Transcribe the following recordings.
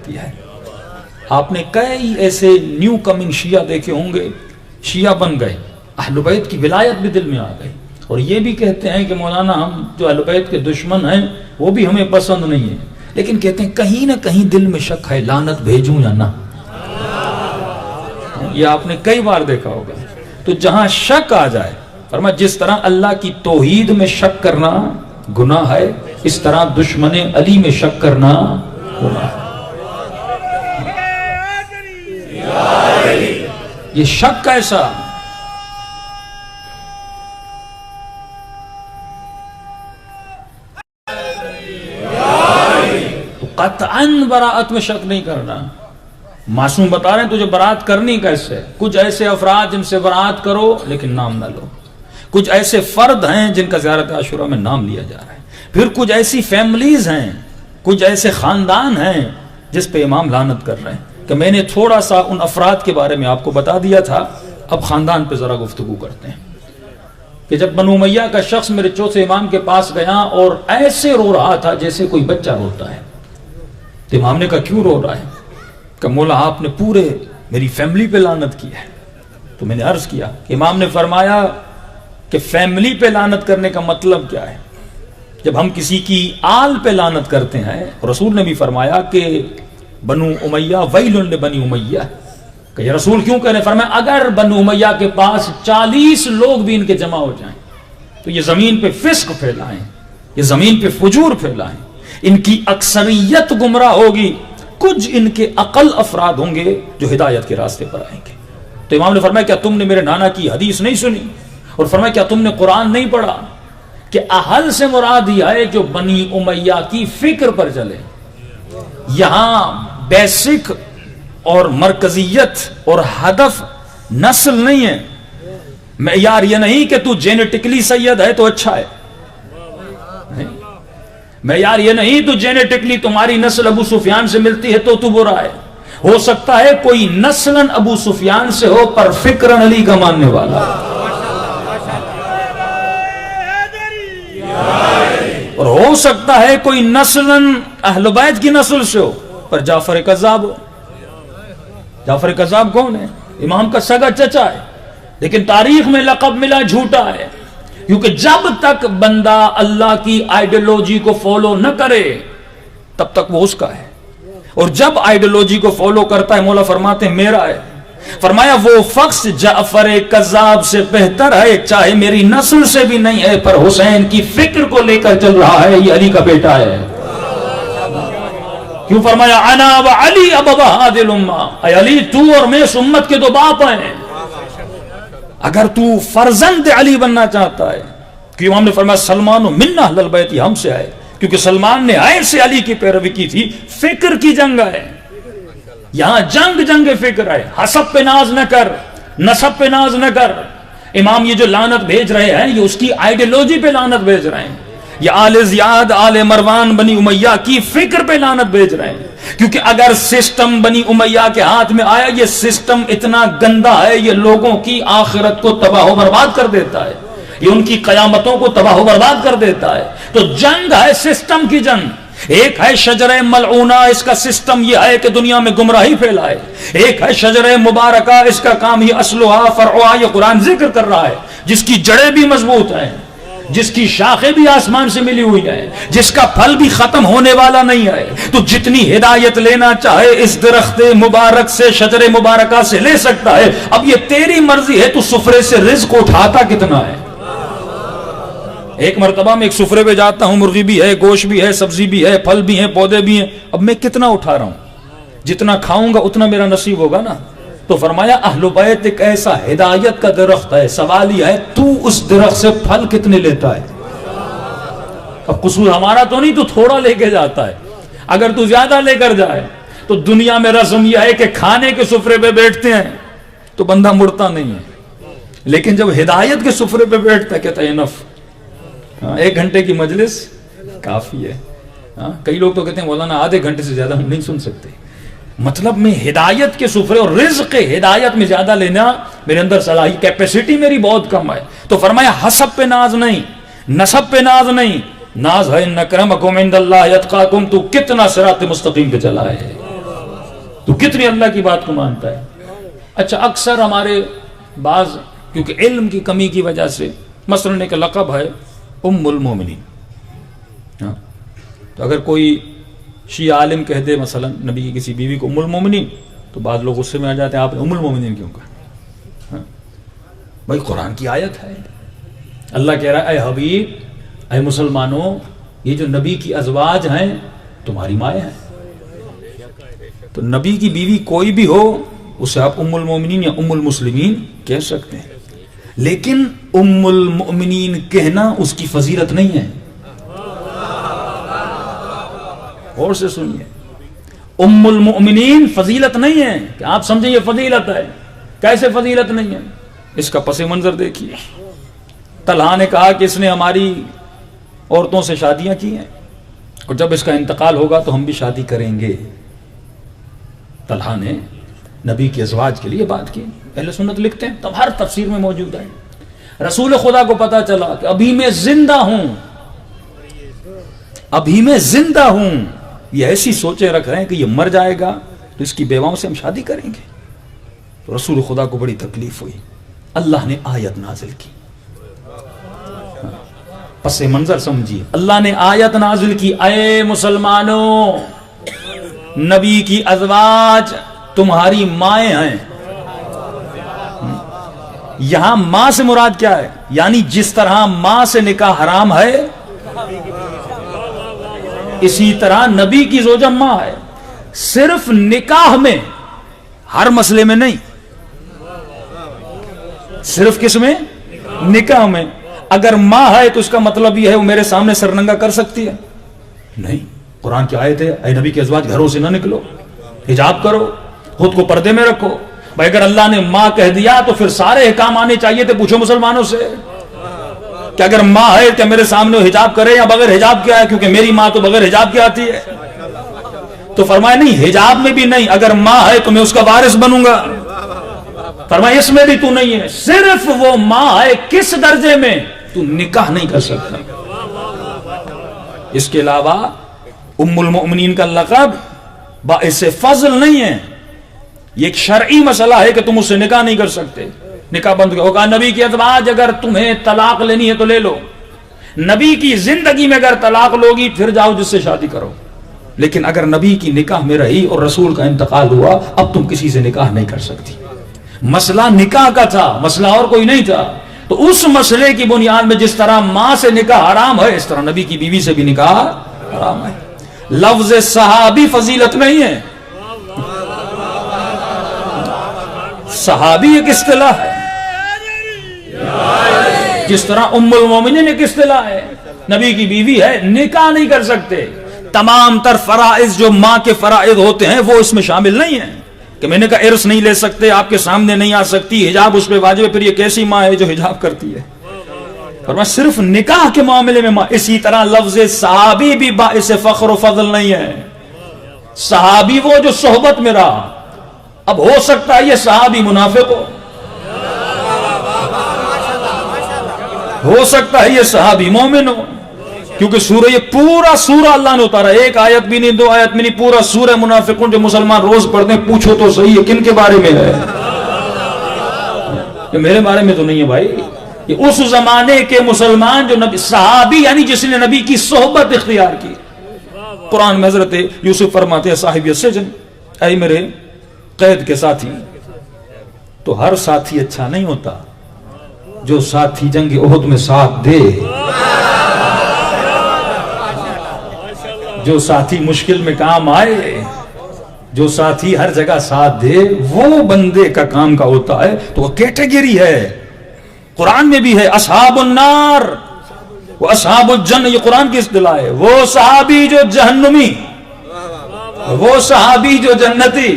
رہتی ہے. آپ نے کئی ایسے نیو کمنگ شیعہ دیکھے ہوں گے، شیعہ بن گئے، اہل بیت کی ولایت بھی دل میں آ گئی، اور یہ بھی کہتے ہیں کہ مولانا ہم جو اہل بیت کے دشمن ہیں وہ بھی ہمیں پسند نہیں ہے، لیکن کہتے ہیں کہیں نہ کہیں دل میں شک ہے، لعنت بھیجوں یا نہ. یہ آپ نے کئی بار دیکھا ہوگا. تو جہاں شک آ جائے، فرمایا جس طرح اللہ کی توحید میں شک کرنا گناہ ہے، اس طرح دشمن علی میں شک کرنا گناہ ہے. یہ شک کیسا؟ قطعاً براءت میں شک نہیں کرنا. معصوم بتا رہے ہیں تجھے برات کرنی کیسے. کچھ ایسے افراد جن سے برات کرو لیکن نام نہ لو. کچھ ایسے فرد ہیں جن کا زیارت عاشورہ میں نام لیا جا رہا ہے. پھر کچھ ایسی فیملیز ہیں، کچھ ایسے خاندان ہیں جس پہ امام لعنت کر رہے ہیں. کہ میں نے تھوڑا سا ان افراد کے بارے میں آپ کو بتا دیا تھا، اب خاندان پہ ذرا گفتگو کرتے ہیں. کہ جب بنو امیہ کا شخص میرے چوتھے امام کے پاس گیا اور ایسے رو رہا تھا جیسے کوئی بچہ روتا ہے، تو امام نے کہا کیوں رو رہا ہے؟ کہ مولا آپ نے پورے میری فیملی پہ لعنت کی ہے. تو میں نے عرض کیا کہ امام نے فرمایا کہ فیملی پہ لعنت کرنے کا مطلب کیا ہے؟ جب ہم کسی کی آل پہ لعنت کرتے ہیں، رسول نے بھی فرمایا کہ بنو امیہ ویل لبنی امیہ. کہ یہ رسول کیوں کہہ رہے ہیں؟ فرمایا اگر بنو امیہ کے پاس 40 لوگ بھی ان کے جمع ہو جائیں تو یہ زمین پہ فسق پھیلائیں، یہ زمین پہ فجور پھیلائیں، ان کی اکثریت گمراہ ہوگی، کچھ ان کے عقل افراد ہوں گے جو ہدایت کے راستے پر آئیں گے. تو امام نے فرمایا کیا تم نے میرے نانا کی حدیث نہیں سنی؟ اور فرمایا کیا تم نے قرآن نہیں پڑھا؟ کہ اہل سے مراد یہ ہے جو بنی امیہ کی فکر پر چلے. یہاں بیسک اور مرکزیت اور ہدف نسل نہیں ہے. معیار یہ نہیں کہ تو جینیٹکلی سید ہے تو اچھا ہے، معیار یہ نہیں تو جینیٹکلی تمہاری نسل ابو سفیان سے ملتی ہے تو برا ہے. ہو سکتا ہے کوئی نسلن ابو سفیان سے ہو پر فکرن علی کا ماننے والا، اور ہو سکتا ہے کوئی نسلن اہل بیت کی نسل سے ہو پر جعفر کذاب ہو. جعفر کذاب کون ہے؟ امام کا سگا چچا ہے، لیکن تاریخ میں لقب ملا جھوٹا ہے. کیونکہ جب تک بندہ اللہ کی آئیڈیالوجی کو فالو نہ کرے تب تک وہ اس کا ہے، اور جب آئیڈیالوجی کو فالو کرتا ہے مولا فرماتے ہیں میرا ہے. فرمایا وہ شخص جعفر کذاب سے بہتر ہے، چاہے میری نسل سے بھی نہیں ہے پر حسین کی فکر کو لے کر چل رہا ہے، یہ علی کا بیٹا ہے. کیوں فرمایا انا و علی ابا هذه الامه، اے علی تو اور میں اس امت کے دو باپ ہیں. اگر تو فرزند علی بننا چاہتا ہے، کہ امام نے فرمایا سلمان منا اہل البیت، ہم سے آئے، کیونکہ سلمان نے ایسے علی کی پیروی کی تھی. فکر کی جنگ ہے یہاں، جنگ فکر ہے. حسب پہ ناز نہ کر، نسب پہ ناز نہ کر. امام یہ جو لعنت بھیج رہے ہیں یہ اس کی آئیڈیالوجی پہ لعنت بھیج رہے ہیں. یہ آل زیاد، آل مروان، بنی امیہ کی فکر پہ لعنت بھیج رہے ہیں. کیونکہ اگر سسٹم بنی امیہ کے ہاتھ میں آیا، یہ سسٹم اتنا گندا ہے یہ لوگوں کی آخرت کو تباہ و برباد کر دیتا ہے، یہ ان کی قیامتوں کو تباہ و برباد کر دیتا ہے. تو جنگ ہے سسٹم کی جنگ. ایک ہے شجرہ ملعونہ، اس کا سسٹم یہ ہے کہ دنیا میں گمراہی پھیلائے. ایک ہے شجرہ مبارکہ، اس کا کام یہ اصلھا فرعھا، یہ قرآن ذکر کر رہا ہے، جس کی جڑیں بھی مضبوط ہیں، جس کی شاخیں بھی آسمان سے ملی ہوئی ہیں، جس کا پھل بھی ختم ہونے والا نہیں ہے. تو جتنی ہدایت لینا چاہے اس درخت مبارک سے، شجر مبارکہ سے لے سکتا ہے. اب یہ تیری مرضی ہے تو سفرے سے رزق اٹھاتا کتنا ہے. ایک مرتبہ میں ایک سفرے پہ جاتا ہوں، مرغی بھی ہے، گوشت بھی ہے، سبزی بھی ہے، پھل بھی ہیں، پودے بھی ہیں. اب میں کتنا اٹھا رہا ہوں؟ جتنا کھاؤں گا اتنا میرا نصیب ہوگا نا. تو فرمایا اہل بیت ایک ایسا ہدایت کا درخت ہے، سوال یہ ہے تو اس درخت سے پھل کتنے لیتا ہے. اب قصور ہمارا تو نہیں، تو تھوڑا لے کے جاتا ہے. اگر تو زیادہ لے کر جائے تو دنیا میں رسم یہ ہے کہ کھانے کے سفرے پہ بیٹھتے ہیں تو بندہ مڑتا نہیں ہے، لیکن جب ہدایت کے سفرے پہ بیٹھتا ہے کہتا ہے انف، 1 گھنٹے کی مجلس کافی ہے. کئی لوگ تو کہتے ہیں مولانا آدھے گھنٹے سے زیادہ ہم نہیں سن سکتے. مطلب میں ہدایت کے سفرے اور رزق ہدایت میں زیادہ لینا میرے اندر صلاحی کیپیسٹی میری بہت کم ہے. تو فرمایا حسب پہ ناز نہیں، نسب پہ ناز نہیں، ناز ہے ان اکرمکم عند اللہ اتقاکم. تو کتنا صراط مستقیم پہ چلا ہے. تو کتنی اللہ کی بات کو مانتا ہے. اچھا اکثر ہمارے بعض کیونکہ علم کی کمی کی وجہ سے مثلاً ایک لقب ہے ام المومنین. تو اگر کوئی شیعہ عالم کہہ دے مثلا نبی کی کسی بیوی کو ام المومنین تو بعض لوگ غصے میں آ جاتے ہیں آپ نے ام المومنین کیوں کہا؟ بھائی قرآن کی آیت ہے, اللہ کہہ رہا ہے اے حبیب اے مسلمانوں یہ جو نبی کی ازواج ہیں تمہاری مائیں ہیں. تو نبی کی بیوی کوئی بھی ہو اسے آپ ام المومنین یا ام المسلمین کہہ سکتے ہیں, لیکن ام المؤمنین کہنا اس کی فضیلت نہیں ہے. اور سے سنیے, ام المؤمنین فضیلت نہیں ہے کہ آپ سمجھیں یہ فضیلت ہے. کیسے فضیلت نہیں ہے؟ اس کا پس منظر دیکھیے. طلحہ نے کہا کہ اس نے ہماری عورتوں سے شادیاں کی ہیں اور جب اس کا انتقال ہوگا تو ہم بھی شادی کریں گے. طلحہ نے نبی کی ازواج کے لیے بات کی. اہل سنت لکھتے ہیں تب ہر تفسیر میں موجود ہے. رسول خدا کو پتا چلا کہ ابھی میں زندہ ہوں, ابھی میں زندہ ہوں, یہ ایسی سوچیں رکھ رہے ہیں کہ یہ مر جائے گا تو اس کی بیواؤں سے ہم شادی کریں گے. تو رسول خدا کو بڑی تکلیف ہوئی. اللہ نے آیت نازل کی. پس منظر سمجھیے, اللہ نے آیت نازل کی اے مسلمانوں نبی کی ازواج تمہاری مائیں ہیں. یہاں ماں سے مراد کیا ہے؟ یعنی جس طرح ماں سے نکاح حرام ہے اسی طرح نبی کی زوجہ ماں ہے. صرف نکاح میں, ہر مسئلے میں نہیں. صرف کس میں؟ نکاح میں. اگر ماں ہے تو اس کا مطلب یہ ہے وہ میرے سامنے سرننگا کر سکتی ہے؟ نہیں. قرآن کی آیت ہے اے نبی کے ازواج گھروں سے نہ نکلو, حجاب کرو, خود کو پردے میں رکھو. بھائی اگر اللہ نے ماں کہہ دیا تو پھر سارے احکام آنے چاہیے تھے. پوچھو مسلمانوں سے کہ اگر ماں ہے کہ میرے سامنے حجاب کرے یا بغیر حجاب کیا ہے, کیونکہ میری ماں تو بغیر حجاب کی آتی ہے. تو فرمایا نہیں, حجاب میں بھی نہیں. اگر ماں ہے تو میں اس کا وارث بنوں گا. فرمایا اس میں بھی تو نہیں ہے. صرف وہ ماں ہے کس درجے میں؟ تو نکاح نہیں کر سکتا. اس کے علاوہ ام المؤمنین کا لقب باعث فضل نہیں ہے. یہ ایک شرعی مسئلہ ہے کہ تم اس سے نکاح نہیں کر سکتے. نکاح بند کرو. کہا نبی کی ازواج اگر تمہیں طلاق لینی ہے تو لے لو. نبی کی زندگی میں اگر طلاق لوگی پھر جاؤ جس سے شادی کرو. لیکن اگر نبی کی نکاح میں رہی اور رسول کا انتقال ہوا اب تم کسی سے نکاح نہیں کر سکتی. مسئلہ نکاح کا تھا, مسئلہ اور کوئی نہیں تھا. تو اس مسئلے کی بنیاد میں جس طرح ماں سے نکاح حرام ہے اس طرح نبی کی بیوی سے بھی نکاح حرام ہے. لفظ صحابی فضیلت نہیں ہے. صحابی ایک اصطلاح ہے, جس طرح ام المومنین ایک اصطلاح ہے. نبی کی بیوی ہے, نکاح نہیں کر سکتے. تمام تر فرائض جو ماں کے فرائض ہوتے ہیں وہ اس میں شامل نہیں ہیں کہ میں نے کہا ارث نہیں لے سکتے, آپ کے سامنے نہیں آ سکتی, حجاب اس پہ واجب ہے. پھر یہ کیسی ماں ہے جو حجاب کرتی ہے؟ فرمایا صرف نکاح کے معاملے میں ماں. اسی طرح لفظ صحابی بھی باعث فخر و فضل نہیں ہے. صحابی وہ جو صحبت میں رہا. اب ہو سکتا ہے یہ صحابی منافق ہو سکتا ہے یہ صحابی مومن ہو, کیونکہ سورہ یہ پورا سورہ اللہ نے اتارا. ایک آیت بھی نہیں, دو آیت بھی نہیں, پورا سورہ منافقون جو مسلمان روز پڑھتے ہیں. پوچھو تو صحیح ہے کن کے بارے میں ہے؟ یہ میرے بارے میں تو نہیں ہے بھائی. یہ اس زمانے کے مسلمان جو نبی صحابی یعنی جس نے نبی کی صحبت اختیار کی. قرآن میں حضرت یوسف فرماتے ہیں صاحب السجن, اے میرے قید کے ساتھی. تو ہر ساتھی اچھا نہیں ہوتا, جو ساتھی جنگ احد میں ساتھ دے, جو ساتھی مشکل میں کام آئے, جو ساتھی ہر جگہ ساتھ دے, وہ بندے کا کام کا ہوتا ہے. تو وہ کیٹیگری ہے. قرآن میں بھی ہے اصحاب النار وہ اصحاب الجنہ, یہ قرآن کی اصطلاح ہے. وہ صحابی جو جہنمی, وہ صحابی جو جنتی.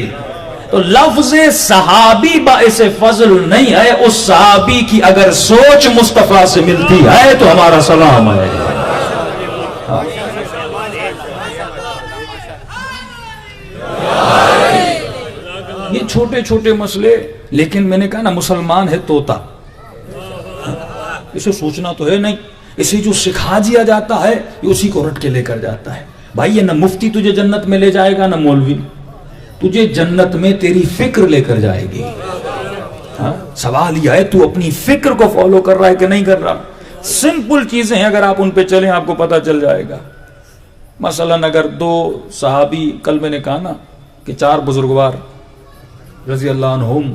تو لفظ صحابی باعث فضل نہیں ہے. اس صحابی کی اگر سوچ مصطفیٰ سے ملتی ہے تو ہمارا سلام ہے. یہ چھوٹے چھوٹے مسئلے, لیکن میں نے کہا نا مسلمان ہے طوطا, اسے سوچنا تو ہے نہیں. اسے جو سکھا دیا جاتا ہے یہ اسی کو رٹ کے لے کر جاتا ہے. بھائی یہ نہ مفتی تجھے جنت میں لے جائے گا نہ مولوی. تجھے جنت میں تیری فکر لے کر جائے گی. ہاں سوال یہ ہے تو اپنی فکر کو فالو کر رہا ہے کہ نہیں کر رہا. سمپل چیزیں ہیں، اگر آپ ان پہ چلیں آپ کو پتا چل جائے گا. مثلاً اگر دو صحابی، کل میں نے کہا نا کہ 4 بزرگوار رضی اللہ عنہم،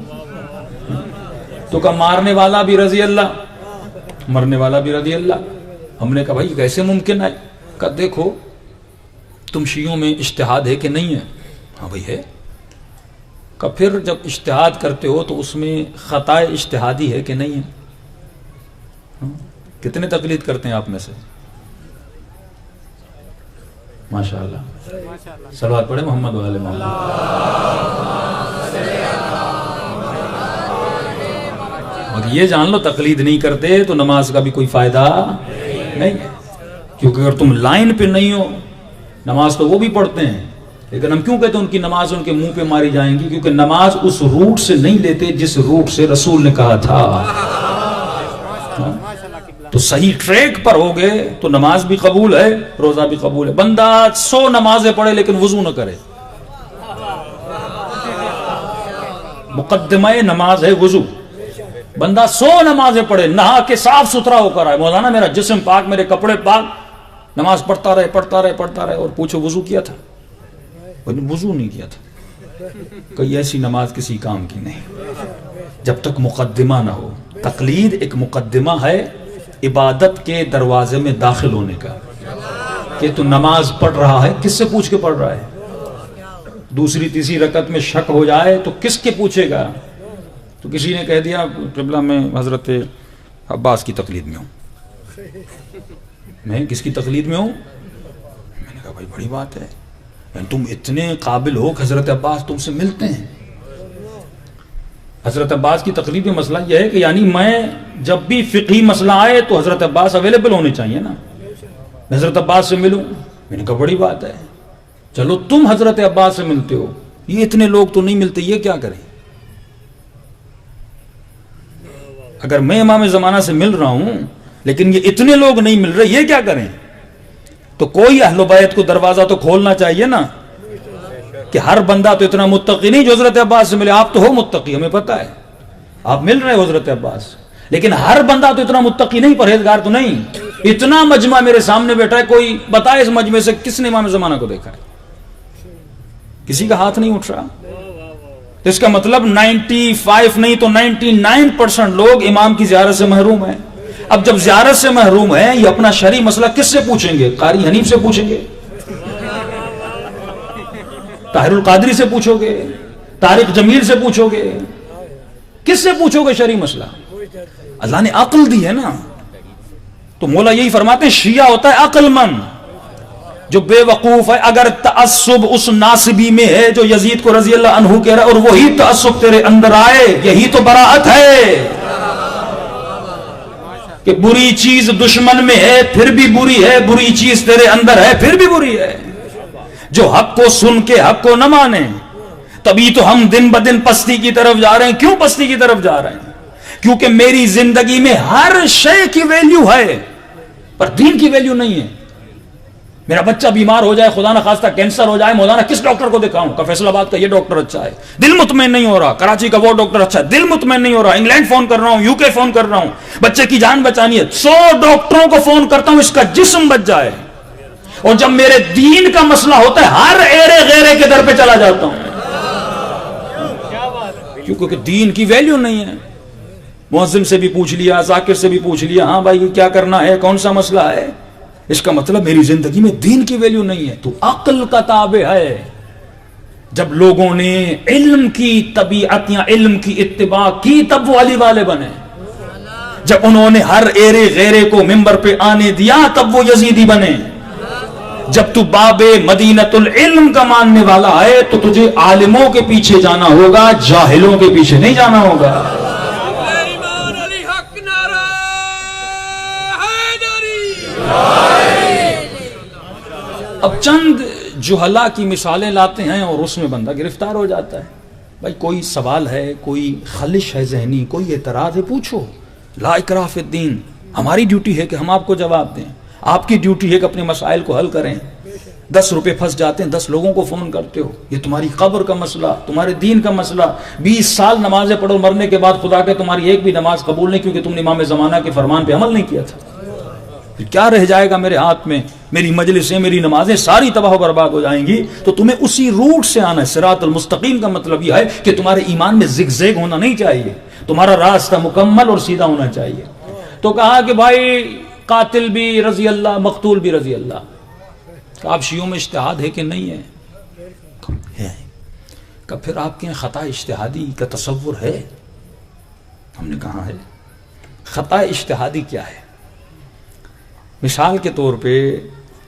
تو کہ مارنے والا بھی رضی اللہ، مرنے والا بھی رضی اللہ. ہم نے کہا بھائی کیسے ممکن ہے؟ کہ دیکھو تم شیعوں میں اجتہاد ہے کہ نہیں ہے؟ ہاں بھائی ہے. کہ پھر جب اجتہاد کرتے ہو تو اس میں خطا اجتہادی ہے کہ نہیں ہے؟ کتنے تقلید کرتے ہیں آپ میں سے؟ ماشاءاللہ. صلوات پڑھیں محمد والے محمد. اور یہ جان لو تقلید نہیں کرتے تو نماز کا بھی کوئی فائدہ نہیں ہے. کیونکہ اگر تم لائن پہ نہیں ہو، نماز تو وہ بھی پڑھتے ہیں، لیکن ہم کیوں کہتے ہیں ان کی نماز ان کے منہ پہ ماری جائیں گی؟ کیونکہ نماز اس روٹ سے نہیں لیتے جس روٹ سے رسول نے کہا تھا. تو صحیح ٹریک پر ہوگے تو نماز بھی قبول ہے، روزہ بھی قبول ہے. بندہ 100 نمازیں پڑھے لیکن وضو نہ کرے، مقدمہ نماز ہے وضو. بندہ 100 نمازیں پڑھے، نہا کے صاف ستھرا ہو کر آئے، مولانا میرا جسم پاک، میرے کپڑے پاک، نماز پڑھتا رہے اور پوچھو وضو کیا تھا؟ وضو نہیں کیا تھا. کوئی ایسی نماز کسی کام کی نہیں جب تک مقدمہ نہ ہو. تقلید ایک مقدمہ ہے عبادت کے دروازے میں داخل ہونے کا، کہ تو نماز پڑھ رہا ہے کس سے پوچھ کے پڑھ رہا ہے؟ دوسری تیسری رکعت میں شک ہو جائے تو کس کے پوچھے گا؟ تو کسی نے کہہ دیا قبلہ میں حضرت عباس کی تقلید میں ہوں. میں کس کی تقلید میں ہوں؟ میں نے کہا بھائی بڑی بات ہے، یعنی تم اتنے قابل ہو کہ حضرت عباس تم سے ملتے ہیں. حضرت عباس کی تقلید میں مسئلہ یہ ہے کہ یعنی میں جب بھی فقہی مسئلہ آئے تو حضرت عباس اویلیبل ہونے چاہیے نا، میں حضرت عباس سے ملوں. میں نے کہا بڑی بات ہے، چلو تم حضرت عباس سے ملتے ہو، یہ اتنے لوگ تو نہیں ملتے، یہ کیا کریں؟ اگر میں امام زمانہ سے مل رہا ہوں لیکن یہ اتنے لوگ نہیں مل رہے، یہ کیا کریں؟ تو کوئی اہل بیت کو دروازہ تو کھولنا چاہیے نا، کہ ہر بندہ تو اتنا متقی نہیں جو حضرت عباس سے ملے. آپ تو ہو متقی، ہمیں پتہ ہے، آپ مل رہے ہو حضرت عباس، لیکن ہر بندہ تو اتنا متقی نہیں، پرہیزگار تو نہیں. اتنا مجمع میرے سامنے بیٹھا ہے، کوئی بتائے اس مجمع سے کس نے امام زمانہ کو دیکھا ہے؟ کسی کا ہاتھ نہیں اٹھ رہا. اس کا مطلب 95 نہیں تو 99% لوگ امام کی زیارت سے محروم ہیں. اب جب زیارت سے محروم ہیں، یہ اپنا شرعی مسئلہ کس سے پوچھیں گے؟ قاری حنیف سے پوچھیں گے، طاہر القادری سے پوچھو گے، طارق جمیل سے پوچھو گے، کس سے پوچھو گے شرعی مسئلہ؟ اللہ نے عقل دی ہے نا. تو مولا یہی فرماتے ہیں شیعہ ہوتا ہے عقل مند، جو بے وقوف ہے. اگر تعصب اس ناصبی میں ہے جو یزید کو رضی اللہ عنہ کہہ رہا ہے، اور وہی تعصب تیرے اندر آئے، یہی تو براءت ہے. کہ بری چیز دشمن میں ہے پھر بھی بری ہے، بری چیز تیرے اندر ہے پھر بھی بری ہے. جو حق کو سن کے حق کو نہ مانے، تبھی تو ہم دن بدن پستی کی طرف جا رہے ہیں. کیوں پستی کی طرف جا رہے ہیں؟ کیونکہ میری زندگی میں ہر شے کی ویلیو ہے پر دین کی ویلیو نہیں ہے. میرا بچہ بیمار ہو جائے، خدا نہ خواستہ کینسر ہو جائے، مولانا کس ڈاکٹر کو دکھاؤں؟ کہ فیصل آباد کا یہ ڈاکٹر اچھا ہے، دل مطمئن نہیں ہو رہا. کراچی کا وہ ڈاکٹر اچھا ہے، دل مطمئن نہیں ہو رہا. انگلینڈ فون کر رہا ہوں، UK فون کر رہا ہوں، بچے کی جان بچانی ہے. 100 ڈاکٹروں کو فون کرتا ہوں اس کا جسم بچ جائے، اور جب میرے دین کا مسئلہ ہوتا ہے ہر ایرے غیرے کے در پہ چلا جاتا ہوں. کیونکہ دین کی ویلیو نہیں ہے. مؤذن سے بھی پوچھ لیا، ذاکر سے بھی پوچھ لیا، ہاں بھائی کیا کرنا ہے، کون سا مسئلہ ہے؟ اس کا مطلب میری زندگی میں دین کی ویلیو نہیں ہے. تو عقل کا تابع ہے. جب لوگوں نے علم کی طبیعت یا علم کی اتباع کی تب وہ علی والے بنے. جب انہوں نے ہر ایرے غیرے کو منبر پہ آنے دیا تب وہ یزیدی بنے. جب تو باب مدینۃ العلم کا ماننے والا ہے تو تجھے عالموں کے پیچھے جانا ہوگا، جاہلوں کے پیچھے نہیں جانا ہوگا. اب چند جہلا کی مثالیں لاتے ہیں اور اس میں بندہ گرفتار ہو جاتا ہے. بھائی کوئی سوال ہے، کوئی خلش ہے ذہنی، کوئی اعتراض ہے، پوچھو. لا اکراہ فی الدین. ہماری ڈیوٹی ہے کہ ہم آپ کو جواب دیں، آپ کی ڈیوٹی ہے کہ اپنے مسائل کو حل کریں. 10 روپے پھنس جاتے ہیں 10 لوگوں کو فون کرتے ہو، یہ تمہاری قبر کا مسئلہ، تمہارے دین کا مسئلہ، 20 سال نمازیں پڑھو، مرنے کے بعد خدا کہ تمہاری ایک بھی نماز قبول نہیں کیونکہ تم نے امام زمانہ کے فرمان پہ عمل نہیں کیا تھا، پھر کیا رہ جائے گا میرے ہاتھ میں؟ میری مجلسیں، میری نمازیں ساری تباہ و برباد ہو جائیں گی۔ تو تمہیں اسی روٹ سے آنا ہے۔ صراط المستقیم کا مطلب یہ ہے کہ تمہارے ایمان میں زگ زیگ ہونا نہیں چاہیے، تمہارا راستہ مکمل اور سیدھا ہونا چاہیے۔ تو کہا کہ بھائی قاتل بھی رضی اللہ، مقتول بھی رضی اللہ۔ کہ آپ شیعوں میں اجتہاد ہے کہ نہیں ہے؟ کہ پھر آپ کے خطا اجتہادی کا تصور ہے؟ ہم نے کہا ہے۔ خطا اجتہادی کیا ہے؟ مثال کے طور پہ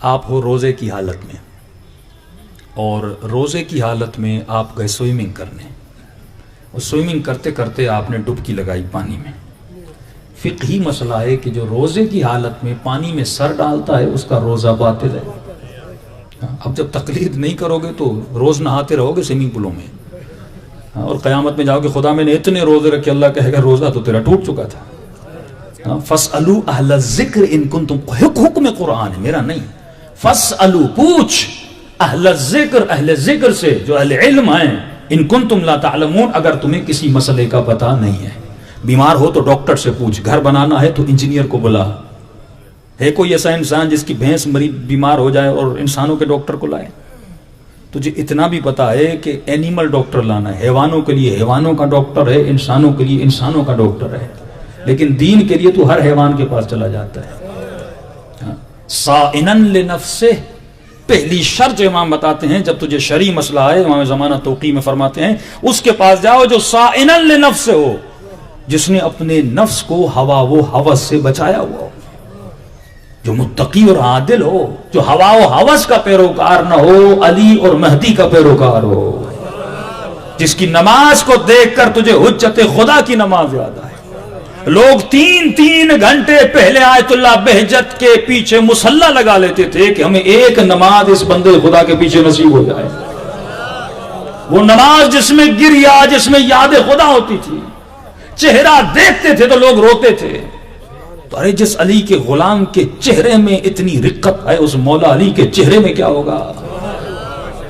آپ ہو روزے کی حالت میں، اور روزے کی حالت میں آپ گئے سوئمنگ کرنے، اور سوئمنگ کرتے کرتے آپ نے ڈبکی لگائی پانی میں۔ فقہی مسئلہ ہے کہ جو روزے کی حالت میں پانی میں سر ڈالتا ہے اس کا روزہ باطل ہے۔ اب جب تقلید نہیں کرو گے تو روز نہاتے رہو گے سوئمنگ پولوں میں، اور قیامت میں جاؤ کہ خدا میں نے اتنے روزے رکھے، اللہ کہے گا روزہ تو تیرا ٹوٹ چکا تھا۔ فَاسْأَلُوا أَهْلَ الذِّكْرِ إِن كُنتُمْ، حکم قرآن ہے میرا نہیں۔ فَاسْأَلُوا، پوچھ، اہل الذکر، اہل ذکر سے جو اہل علم ہیں، ان کنتم لا تعلمون، اگر تمہیں کسی مسئلے کا پتہ نہیں ہے۔ بیمار ہو تو ڈاکٹر سے پوچھ، گھر بنانا ہے تو انجینئر کو بلا۔ ہے کوئی ایسا انسان جس کی بھینس بیمار ہو جائے اور انسانوں کے ڈاکٹر کو لائے؟ تجھے اتنا بھی پتا ہے کہ اینیمل ڈاکٹر لانا ہے، حیوانوں کے لیے حیوانوں کا ڈاکٹر ہے، انسانوں کے لیے انسانوں کا ڈاکٹر ہے، لیکن دین کے لیے تو ہر حیوان کے پاس چلا جاتا ہے۔ صائنن لنفسہ، پہلی شرط امام بتاتے ہیں جب تجھے شرعی مسئلہ آئے، امام زمانہ توقیع میں فرماتے ہیں اس کے پاس جاؤ جو صائنن لنفسہ ہو، جس نے اپنے نفس کو ہوا و ہوس سے بچایا ہوا ہو، جو متقی اور عادل ہو، جو ہوا و ہوس کا پیروکار نہ ہو، علی اور مہدی کا پیروکار ہو، جس کی نماز کو دیکھ کر تجھے حجت خدا کی نماز یاد آئے۔ لوگ 3 گھنٹے پہلے آیت اللہ بہجت کے پیچھے مصلی لگا لیتے تھے کہ ہمیں ایک نماز اس بندے خدا کے پیچھے نصیب ہو جائے، وہ نماز جس میں گریا، جس میں یاد خدا ہوتی تھی، چہرہ دیکھتے تھے تو لوگ روتے تھے۔ تو ارے جس علی کے غلام کے چہرے میں اتنی رقت ہے، اس مولا علی کے چہرے میں کیا ہوگا؟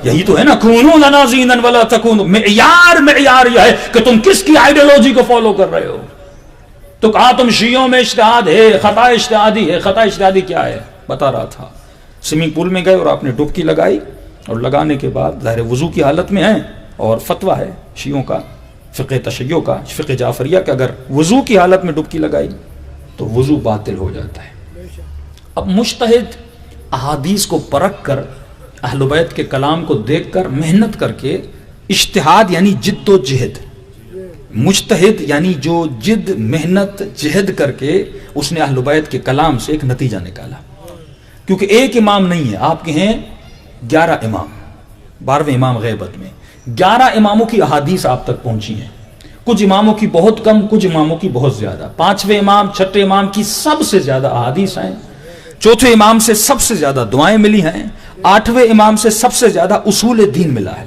یہی تو ہے نا، کونوا لنا زینا ولا تکونوا، معیار یہ ہے کہ تم کس کی آئیڈیالوجی کو فالو کر رہے ہو۔ تو کہا تم شیعوں میں اجتہاد ہے، خطا اجتہادی ہے۔ خطا اجتہادی کیا ہے بتا رہا تھا۔ سوئمنگ پول میں گئے اور آپ نے ڈبکی لگائی، اور لگانے کے بعد ظاہر وضو کی حالت میں ہیں، اور فتویٰ ہے شیعوں کا، فقہ تشیع کا، فقہ جعفریہ کہ اگر وضو کی حالت میں ڈبکی لگائی تو وضو باطل ہو جاتا ہے۔ اب مجتہد احادیث کو پرکھ کر، اہل بیت کے کلام کو دیکھ کر، محنت کر کے، اجتہاد یعنی جد و جہد، مجتہد یعنی جو جد محنت جہد کر کے اس نے اہل بیت کے کلام سے ایک نتیجہ نکالا۔ کیونکہ ایک امام نہیں ہے، آپ کے ہیں 11 امام، 12ویں امام غیبت میں 11 اماموں کی احادیث آپ تک پہنچی ہیں، کچھ اماموں کی بہت کم، کچھ اماموں کی بہت زیادہ۔ 5ویں امام، 6ٹھے امام کی سب سے زیادہ احادیث ہیں، 4تھے امام سے سب سے زیادہ دعائیں ملی ہیں، 8ویں امام سے سب سے زیادہ اصول دین ملا ہے،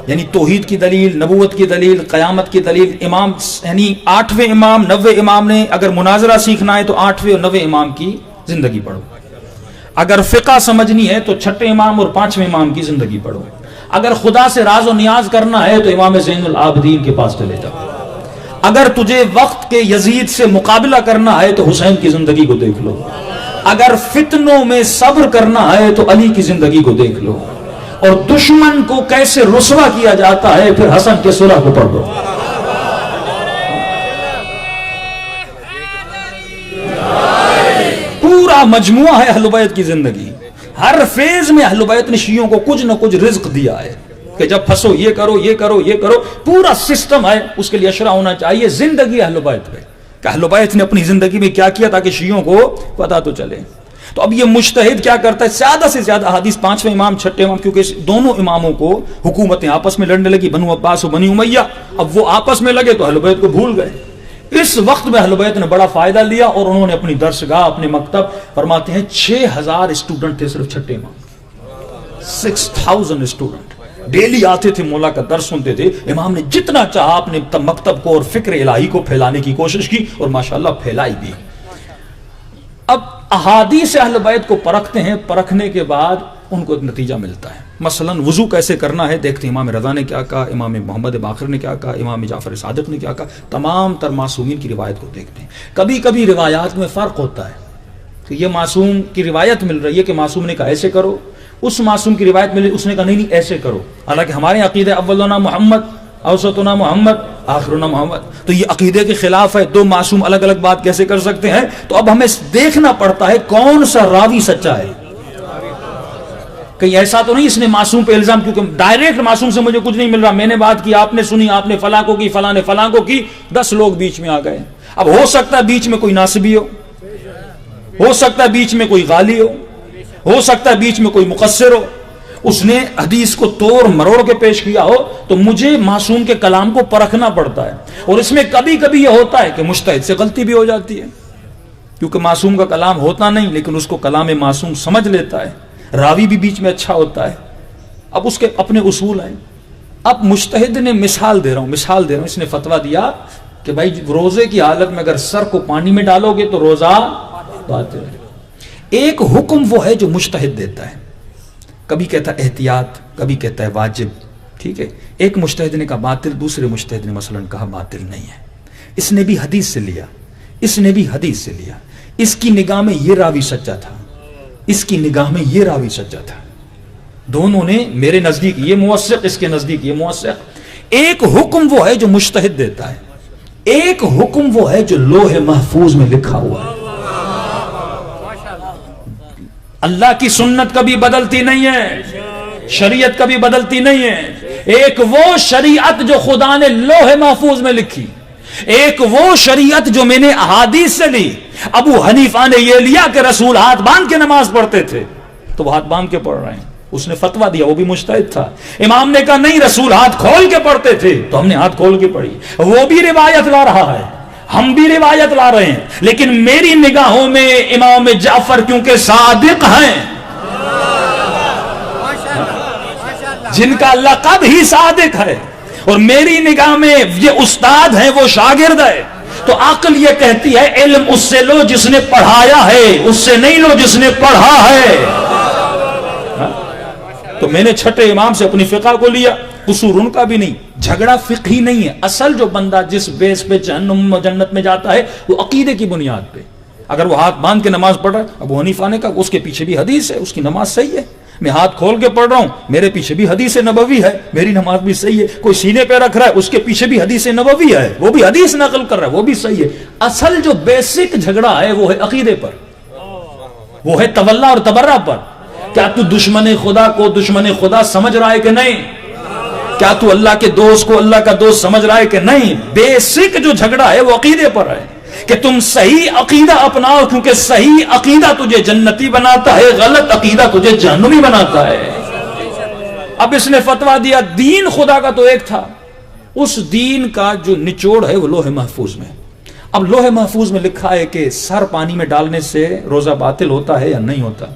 یعنی توحید کی دلیل، نبوت کی دلیل، قیامت کی دلیل۔ امام یعنی 8ویں امام، 9ویں امام نے اگر مناظرہ سیکھنا ہے تو 8ویں اور 9ویں امام کی زندگی پڑھو، اگر فقہ سمجھنی ہے تو 6ٹھے امام اور 5ویں امام کی زندگی پڑھو، اگر خدا سے راز و نیاز کرنا ہے تو امام زین العابدین کے پاس چلے جاؤ، اگر تجھے وقت کے یزید سے مقابلہ کرنا ہے تو حسین کی زندگی کو دیکھ لو، اگر فتنوں میں صبر کرنا ہے تو علی کی زندگی کو دیکھ لو، اور دشمن کو کیسے رسوا کیا جاتا ہے پھر حسن کے سورہ کو پڑھ لو۔ پورا مجموعہ ہے اہل بیت کی زندگی، ہر فیز میں اہل بیت نے شیعوں کو کچھ نہ کچھ رزق دیا ہے کہ جب پھنسو یہ کرو، یہ کرو، یہ کرو، پورا سسٹم ہے، اس کے لیے اشرا ہونا چاہیے زندگی اہل بیت پہ کہ اہل بیت نے اپنی زندگی میں کیا کیا تاکہ شیعوں کو پتہ تو چلے۔ تو اب یہ مجتہد کیا کرتا ہے؟ زیادہ سے زیادہ حدیث 5ویں امام 6ٹھے امام، کیونکہ دونوں اماموں کو حکومتیں آپس میں لڑنے لگی، بنو عباس و بنی امیہ، اب وہ آپس میں لگے تو اہل بیت کو بھول گئے۔ اس وقت میں اہل بیت نے بڑا فائدہ لیا اور انہوں نے اپنی درسگاہ، اپنے مکتب، فرماتے ہیں 6000 اسٹوڈنٹ تھے صرف 6ٹھے امام، 6000 اسٹوڈنٹ ڈیلی آتے تھے، مولا کا درس سنتے تھے۔ امام نے جتنا چاہا اپنے مکتب کو اور فکر الہی کو پھیلانے کی کوشش کی اور ماشاءاللہ پھیلائی بھی۔ اب احادیث اہل بیت کو پرکھتے ہیں، پرکھنے کے بعد ان کو ایک نتیجہ ملتا ہے. مثلا وضو کیسے کرنا ہے دیکھتے ہیں امام رضا نے کیا کہا, امام محمد باقر نے کیا کہا, امام جعفر صادق نے کیا کہا. تمام تر معصومین کی روایت کو دیکھتے ہیں. کبھی کبھی روایات میں فرق ہوتا ہے کہ یہ معصوم کی روایت مل رہی ہے کہ معصوم نے کہا ایسے کرو, اس معصوم کی روایت ملی اس نے کہا نہیں ایسے کرو. حالانکہ ہمارے عقیدہ اولنا محمد, اوسطنا محمد, آخرنا محمد, تو یہ عقیدے کے خلاف ہے. دو معصوم الگ الگ بات کیسے کر سکتے ہیں؟ تو اب ہمیں دیکھنا پڑتا ہے کون سا راوی سچا ہے. کہیں ایسا تو نہیں اس نے معصوم پہ الزام, کیونکہ ڈائریکٹ معصوم سے مجھے کچھ نہیں مل رہا, میں نے بات کی, آپ نے سنی, آپ نے فلاں کو کی, فلاں نے فلاں کو کی, 10 لوگ بیچ میں آ گئے. اب ہو سکتا ہے بیچ میں کوئی ناصبی ہو سکتا ہے بیچ میں کوئی غالی ہو سکتا ہے بیچ میں کوئی مقصر ہو, اس نے حدیث کو توڑ مروڑ کے پیش کیا ہو, تو مجھے معصوم کے کلام کو پرکھنا پڑتا ہے. اور اس میں کبھی کبھی یہ ہوتا ہے کہ مجتہد سے غلطی بھی ہو جاتی ہے, کیونکہ معصوم کا کلام ہوتا نہیں لیکن اس کو کلام معصوم سمجھ لیتا ہے. راوی بھی بیچ میں اچھا ہوتا ہے. اب اس کے اپنے اصول ہیں. اب مجتہد نے مثال دے رہا ہوں, اس نے فتویٰ دیا کہ بھائی روزے کی حالت میں اگر سر کو پانی میں ڈالو گے تو روزہ باطل ہے. ایک حکم وہ ہے جو مجتہد دیتا ہے, کبھی کہتا ہے احتیاط, کبھی کہتا ہے واجب, ٹھیک ہے. ایک مجتہد نے کہا باطل, دوسرے مجتہد نے مثلا کہا باطل نہیں ہے. اس نے بھی حدیث سے لیا, اس نے بھی حدیث سے لیا. اس کی نگاہ میں یہ راوی سچا تھا, اس کی نگاہ میں یہ راوی سچا تھا. دونوں نے میرے نزدیک یہ موثق, اس کے نزدیک یہ موثق. ایک حکم وہ ہے جو مجتہد دیتا ہے, ایک حکم وہ ہے جو لوح محفوظ میں لکھا ہوا ہے. اللہ کی سنت کبھی بدلتی نہیں ہے, شریعت کبھی بدلتی نہیں ہے. ایک وہ شریعت جو خدا نے لوح محفوظ میں لکھی, ایک وہ شریعت جو میں نے احادیث سے لی. ابو حنیفہ نے یہ لیا کہ رسول ہاتھ باندھ کے نماز پڑھتے تھے, تو وہ ہاتھ باندھ کے پڑھ رہے ہیں, اس نے فتویٰ دیا, وہ بھی مجتہد تھا. امام نے کہا نہیں رسول ہاتھ کھول کے پڑھتے تھے, تو ہم نے ہاتھ کھول کے پڑھی, وہ بھی روایت لا رہا ہے, ہم بھی روایت لا رہے ہیں. لیکن میری نگاہوں میں امام جعفر کیونکہ صادق ہیں, جن کا لقب ہی صادق ہے, اور میری نگاہ میں یہ استاد ہیں, وہ شاگرد ہے, تو عقل یہ کہتی ہے علم اس سے لو جس نے پڑھایا ہے, اس سے نہیں لو جس نے پڑھا ہے. تو میں نے چھٹے امام سے اپنی فقہ کو لیا, قصور ان کا بھی نہیں, جھگڑا فقہی نہیں ہے. اصل جو بندہ جس بیس پہ جہنم و جنت میں جاتا ہے وہ عقیدے کی بنیاد پہ. اگر وہ ہاتھ باندھ کے نماز پڑھ رہا ہے, ابو حنیفہ نے کہا اس کے پیچھے بھی حدیث ہے, اس کی نماز صحیح ہے. میں ہاتھ کھول کے پڑھ رہا ہوں, میرے پیچھے بھی حدیث نبوی ہے, میری نماز بھی صحیح ہے. کوئی سینے پہ رکھ رہا ہے, اس کے پیچھے بھی حدیث نبوی ہے, وہ بھی حدیث نقل کر رہا ہے, وہ بھی صحیح ہے. اصل جو بیسک جھگڑا ہے وہ ہے عقیدے پر, وہ ہے تولا اور تبرہ پر. کیا تو دشمن خدا کو دشمن خدا سمجھ رہا ہے کہ نہیں؟ کیا تو اللہ کے دوست کو اللہ کا دوست سمجھ رہا ہے کہ نہیں؟ بیسک جو جھگڑا ہے وہ عقیدے پر ہے کہ تم صحیح عقیدہ اپناؤ, کیونکہ صحیح عقیدہ تجھے جنتی بناتا ہے, غلط عقیدہ تجھے جہنمی بناتا ہے. اب اس نے فتویٰ دیا دین خدا کا تو ایک تھا, اس دین کا جو نچوڑ ہے وہ لوح محفوظ میں. اب لوح محفوظ میں لکھا ہے کہ سر پانی میں ڈالنے سے روزہ باطل ہوتا ہے یا نہیں ہوتا.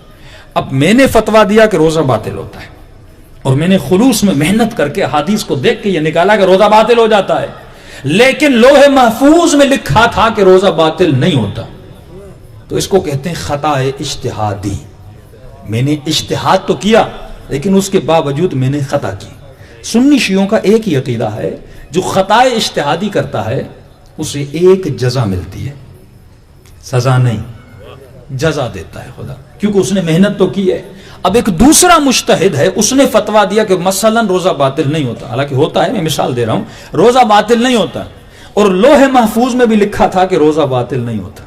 اب میں نے فتویٰ دیا کہ روزہ باطل ہوتا ہے, اور میں نے خلوص میں محنت کر کے حدیث کو دیکھ کے یہ نکالا کہ روزہ باطل ہو جاتا ہے. لیکن لوح محفوظ میں لکھا تھا کہ روزہ باطل نہیں ہوتا, تو اس کو کہتے ہیں خطا اجتہادی. میں نے اجتہاد تو کیا لیکن اس کے باوجود میں نے خطا کی. سنی شیعوں کا ایک ہی عقیدہ ہے, جو خطا اجتہادی کرتا ہے اسے ایک جزا ملتی ہے, سزا نہیں, جزا دیتا ہے خدا, کیونکہ اس نے محنت تو کی ہے. اب ایک دوسرا مجتہد ہے, اس نے فتویٰ دیا کہ مثلا روزہ باطل نہیں ہوتا, حالانکہ ہوتا ہے, میں مثال دے رہا ہوں, روزہ باطل نہیں ہوتا, اور لوح محفوظ میں بھی لکھا تھا کہ روزہ باطل نہیں ہوتا.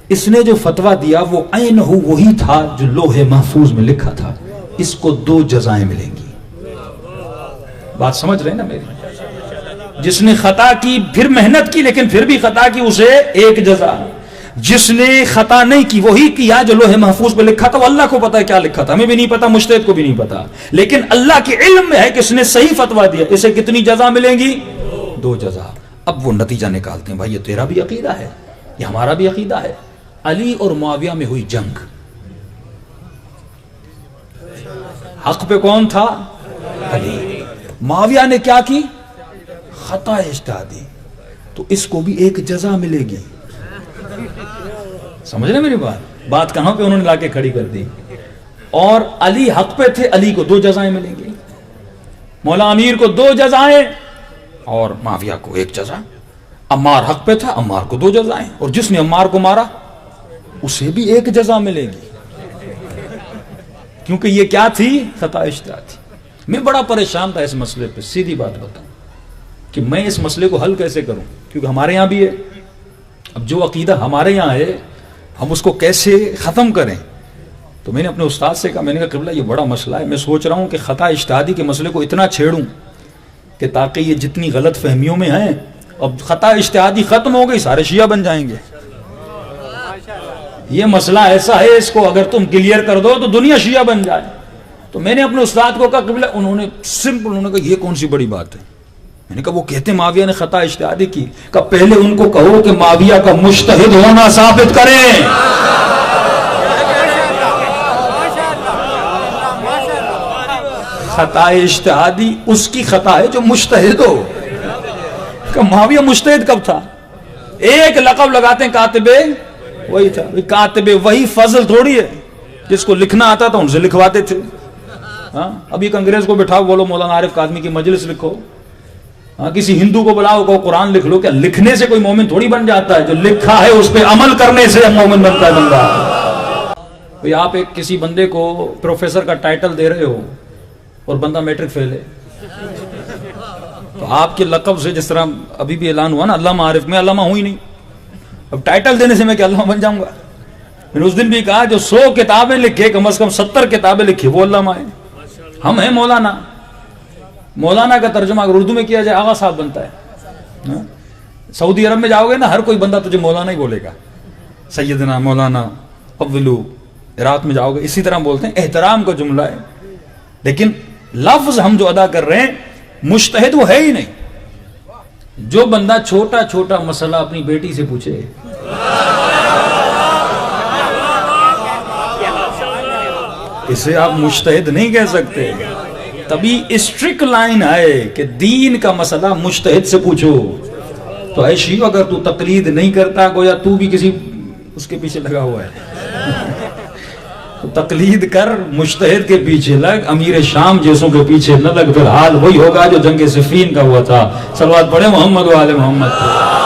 اس نے جو فتویٰ دیا وہ عین وہی تھا جو لوح محفوظ میں لکھا تھا. اس کو 2 جزائیں ملیں گی. بات سمجھ رہے ہیں نا میری؟ جس نے خطا کی پھر محنت کی لیکن پھر بھی خطا کی, اسے ایک جزا. جس نے خطا نہیں کی وہی کیا جو لوح محفوظ پہ لکھا تھا. وہ اللہ کو پتا ہے کیا لکھا تھا, ہمیں بھی نہیں پتا, مجتہد کو بھی نہیں پتا, لیکن اللہ کے علم میں ہے کہ اس نے صحیح فتویٰ دیا. اسے کتنی جزا ملیں گی؟ 2 جزا. اب وہ نتیجہ نکالتے ہیں, بھائی یہ تیرا بھی عقیدہ ہے, یہ ہمارا بھی عقیدہ ہے. علی اور معاویہ میں ہوئی جنگ, حق پہ کون تھا؟ علی. معاویہ نے کیا کی؟ خطا اجتہادی, تو اس کو بھی ایک جزا ملے گی. سمجھ رہے میری بات کہاں پہ انہوں نے لا کے کھڑی کر دی. اور علی حق پہ تھے، علی کو 2 جزائیں ملیں گی، مولا امیر کو 2 جزائیں اور معاویہ کو 1 جزا، عمار حق پہ تھا، عمار کو 2 جزائیں، اور جس نے عمار کو مارا اسے بھی 1 جزا ملے گی، کیونکہ یہ کیا تھی؟ خطا اجتہاد تھی۔ میں بڑا پریشان تھا اس مسئلے پہ، سیدھی بات بتاؤں کہ میں اس مسئلے کو حل کیسے کروں، کیونکہ ہمارے یہاں بھی ہے، اب جو عقیدہ ہمارے یہاں ہے ہم اس کو کیسے ختم کریں۔ تو میں نے اپنے استاد سے کہا، میں نے کہا قبلہ یہ بڑا مسئلہ ہے، میں سوچ رہا ہوں کہ خطا اجتہادی کے مسئلے کو اتنا چھیڑوں کہ تاکہ یہ جتنی غلط فہمیوں میں ہیں، اب خطا اجتہادی ختم ہو گئی، سارے شیعہ بن جائیں گے۔ یہ مسئلہ ایسا ہے، اس کو اگر تم کلیئر کر دو تو دنیا شیعہ بن جائے۔ تو میں نے اپنے استاد کو کہا قبلہ، انہوں نے سمپل، انہوں نے کہا یہ کون سی بڑی بات ہے؟ میں نے کہا وہ کہتے ہیں معاویہ نے خطا اجتہادی کی، کہ پہلے ان کو کہو کہ معاویہ کا مجتہد ہونا ثابت کریں۔ خطا اجتہادی اس کی خطا ہے جو مجتہد ہو، کہ معاویہ مجتہد کب تھا؟ ایک لقب لگاتے ہیں کاتب وہی تھا، کاتب وہی فضل تھوڑی ہے، جس کو لکھنا آتا تھا ان سے لکھواتے تھے۔ ہاں اب ایک انگریز کو بٹھاؤ، بولو مولانا عارف کاظمی کی مجلس لکھو، ہاں کسی ہندو کو بلاؤ کہو قرآن لکھ لو، کیا لکھنے سے کوئی مومن تھوڑی بن جاتا ہے؟ جو لکھا ہے اس پہ عمل کرنے سے مومن بنتا ہے بندہ۔ بھئی آپ ایک کسی بندے کو پروفیسر کا ٹائٹل دے رہے ہو اور بندہ میٹرک فیل ہے، تو آپ کے لقب سے، جس طرح ابھی بھی اعلان ہوا نا علامہ عارف، میں علامہ ہوں ہی نہیں، اب ٹائٹل دینے سے میں کیا علامہ بن جاؤں گا؟ میں نے اس دن بھی کہا جو 100 کتابیں لکھے، کم از کم 70 کتابیں لکھی، وہ علامہ ہیں، ہم ہیں مولانا۔ مولانا کا ترجمہ اگر اردو میں کیا جائے آغا صاحب بنتا ہے۔ سعودی عرب میں جاؤ گے نا، ہر کوئی بندہ تجھے مولانا ہی بولے گا، سیدنا، مولانا، اولو۔ عراق میں جاؤ گے اسی طرح بولتے ہیں، احترام کا جملہ ہے، لیکن لفظ ہم جو ادا کر رہے ہیں مجتہد وہ ہے ہی نہیں۔ جو بندہ چھوٹا چھوٹا مسئلہ اپنی بیٹی سے پوچھے، اسے آپ مجتہد نہیں کہہ سکتے۔ تبھی اسٹرک لائن ہے کہ دین کا مسئلہ مجتہد سے پوچھو۔ تو اے شیعہ اگر تو تقلید نہیں کرتا گویا تو بھی کسی اس کے پیچھے لگا ہوا ہے، تو تقلید کر، مجتہد کے پیچھے لگ، امیر شام جیسوں کے پیچھے نہ لگ، پھر حال وہی ہوگا جو جنگ صفین کا ہوا تھا۔ صلوات پڑھے محمد و آل محمد۔